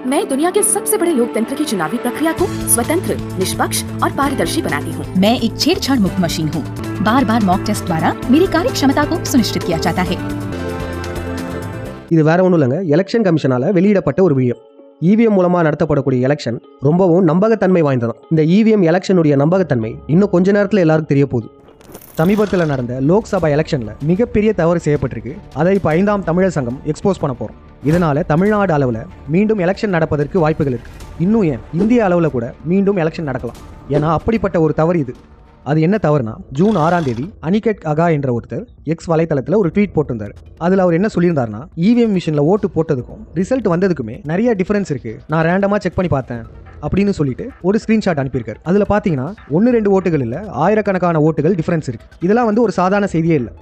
मैं दुनिया के सबसे बड़े लोकतंत्र की चुनावी प्रक्रिया को स्वतंत्र, निष्पक्ष और पारदर्शी बनाती हूँ। मैं एक छेड़छाड़ मुक्त मशीन हूँ। बार बार मॉक टेस्ट द्वारा मेरी कार्य क्षमता को सुनिश्चित किया जाता है। இது வேற ஒன்றும் இல்லைங்க, எலெக்ஷன் கமிஷனால வெளியிடப்பட்ட ஒரு வீடியோ. இவிஎம் மூலமா நடத்தப்படக்கூடிய எலெக்ஷன் ரொம்பவும் நம்பகத்தன்மை வாய்ந்ததான். இந்த இவிஎம் எலெக்ஷனுடைய நம்பகத்தன்மை இன்னும் கொஞ்ச நேரத்தில் எல்லாருக்கும் தெரிய போகுது. சமீபத்தில் நடந்த லோக்சபா எலெக்ஷனில் மிகப்பெரிய தவறு செய்யப்பட்டிருக்கு. அதை இப்போ 5ஆம் தமிழர் சங்கம் எக்ஸ்போஸ் பண்ண போகிறோம். இதனால தமிழ்நாடு அளவில் மீண்டும் எலெக்ஷன் நடப்பதற்கு வாய்ப்புகள் இருக்கு. இன்னும் ஏன் இந்திய அளவில் கூட மீண்டும் எலெக்ஷன் நடக்கலாம். ஏன்னா அப்படிப்பட்ட ஒரு தவறு இது. அது என்ன தவறுனா, ஜூன் 6ஆம் தேதி அனிகேட் அகா என்ற ஒருத்தர் எக்ஸ் வலைத்தளத்தில் ஒரு ட்வீட் போட்டிருந்தார். அதில் அவர் என்ன சொல்லியிருந்தாருன்னா, இவிஎம் மிஷினில் ஓட்டு போட்டதுக்கும் ரிசல்ட் வந்ததுக்குமே நிறைய டிஃபரன்ஸ் இருக்கு, நான் ரேண்டமாக செக் பண்ணி பார்த்தேன் அப்படின்னு சொல்லிட்டு ஒரு ஸ்கிரீன்ஷாட் அனுப்பியிருக்காரு. அதில் பார்த்தீங்கன்னா 1-2 ஓட்டுகள் இல்லை, ஆயிரக்கணக்கான ஓட்டுகள் டிஃபரன்ஸ் இருக்கு. இதெல்லாம் ஒரு சாதாரண செய்தியே இல்லை.